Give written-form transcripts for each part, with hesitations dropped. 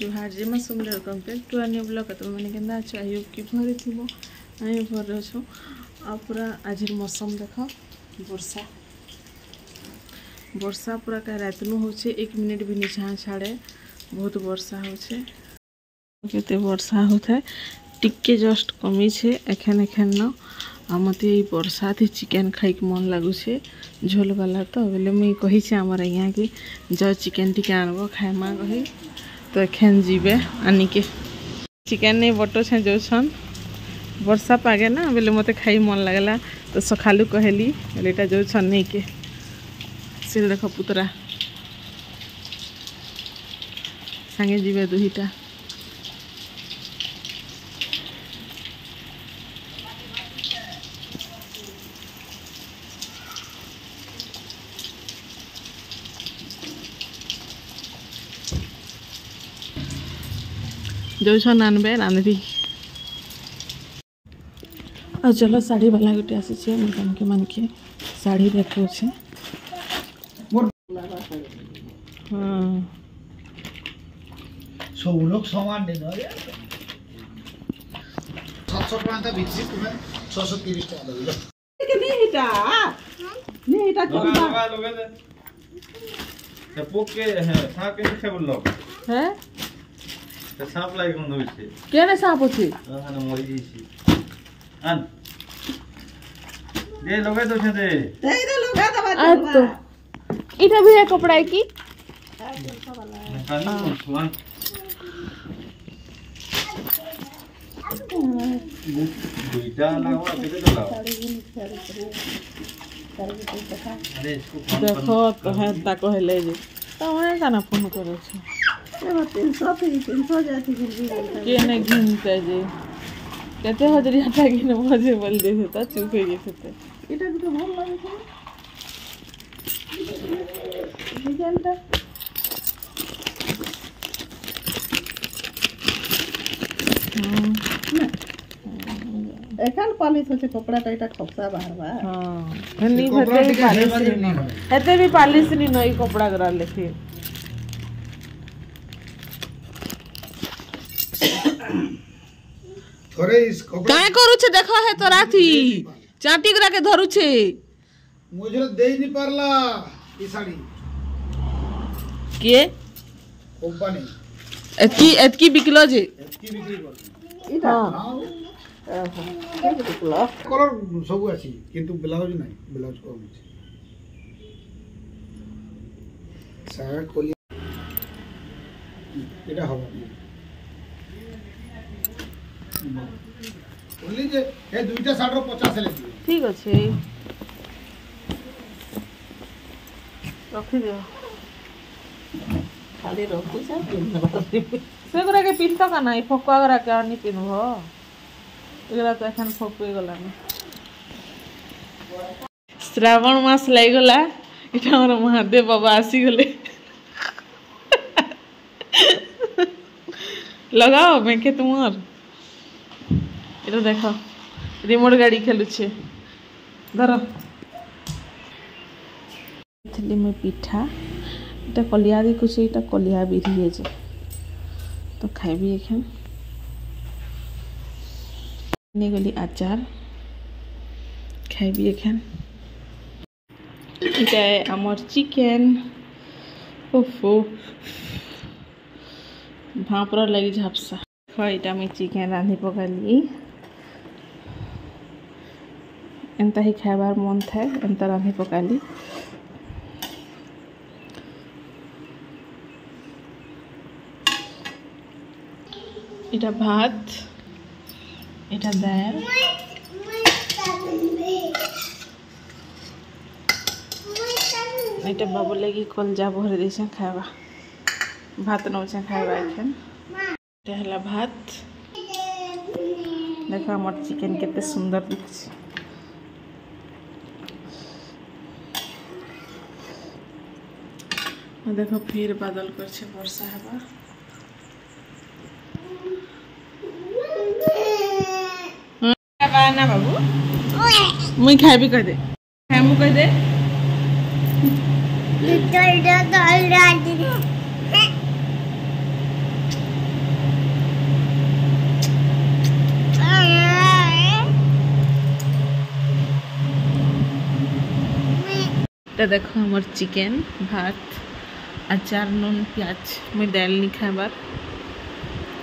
जुहार जी मैं सुंदर complete to अन्य ब्लॉग तो मैंने कहना अच्छे आयु कि भरी थी आयु भर अच्छु आ पूरा आज मौसम देख वर्षा वर्षा पूरा का रात नु हो 1 मिनट भी नहीं छाड़े बहुत वर्षा होते वर्षा होता है टिके जस्ट कमी छे एखन एखन न आ मते ई वर्षा थी चिकन खाई मन लगुचे झोल वाला तो बोले मुई कही आमर यहाँ कि जो चिकन टिके आनब खाएमा कही तो एखन जीवे आनिके चिकन नहीं बटो छे जो छन वर्षा पागे ना बोले मते खाई मन लगला तो सखालू कहली बोले जो छन नहीं के से देख पुतरा सांगे जीवे दुहीटा जो छन आनबे रांधबी आ चलो साड़ी वाला गोटे आसी मैडम के मान के साड़ी देखो छे हाँ सब लोग समान दे ना यार 700 टका बिक्री तुम्हें 630 टका दे के नहीं हिटा लगा दे ते पोके है सांप के से बोल लो है ते सांप लागे गंध होइछे केने सांप अछि हां मरि जइछि आन दे लगा दो छे दे लगा दबा तो इटा भी है कपड़ा है की दुईटा लगाओ केते तो लगाओ देखो तो है ताको हेले जे तो है काना फोन करे छ एगो 300 जाती के ने घिनते जे केते हजरी हटा के मजे बोल दे त चुप हो जेते इटा तो भल लागे छ डिजाइनटा एखन पालिश होचे कपड़ा टाइटा खपसा बाहर बा हां हनी भते भी पालिश नहीं एते भी पालिश नहीं नई कपड़ा करा लेके थोड़े इस कपड़ा काय करू छे देखो है तो राती चाटी करा के धरू छे मुझे दे नहीं पारला ई साड़ी के कंपनी एतकी बिकलो जे एतकी बिक्री कर इटा हां कलर सब अछि किंतु ब्लाउज नहीं ब्लाउज कम अछि सारा कोली एटा हो बोली जे ए दुईटा साड़ रो 50 ले दियो ठीक अछि रखी दियो खाली रखू से गुरा के पिंता का नहीं फकुआ गुरा के नहीं पिनबो एगला तो एखन फकुए गला ना श्रावण मास लाई गला इटा हमर महादेव बाबा आसी गले लगाओ मैं के तुमार इटा देखो रिमोट गाड़ी खेलु छे धरो थली में पिठा এটা কলিয়া দি কুছি এটা কলিয়া বিরিয়ে যে তো খাইবি এখন নে গলি আচার খাইবি এখন এটা আমার চিকেন ওফো ভাপর লাগি ঝাপসা এটা আমি চিকেন রাঁধি পকালি এন্তা হি খাইবার মন থাকে এন্তা রাঁধি পকালি এটা ভাত এটা ডাল এটা বাবু লাগি কলজা ভরে দিয়েছে খাইবা ভাত নৌছে খাইবা এখন এটা হলা ভাত দেখো আমার চিকেন কেতে সুন্দর দিচ্ছে देखो फिर बादल कर वर्षा हवा ना बाबू मुई खाइबी कह दे खाइमु कह दे तो देखो हमार चिकेन भात अचार नून प्याज मुई दाल नहीं खाबार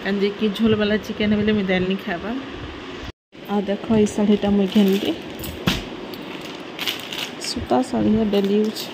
कारण जे कि झोल वाला चिकेन है मुई दाल नहीं खाबार। आ देखो ये शाढ़ीटा मुई घिनली सूता शाढ़ी डेली यूज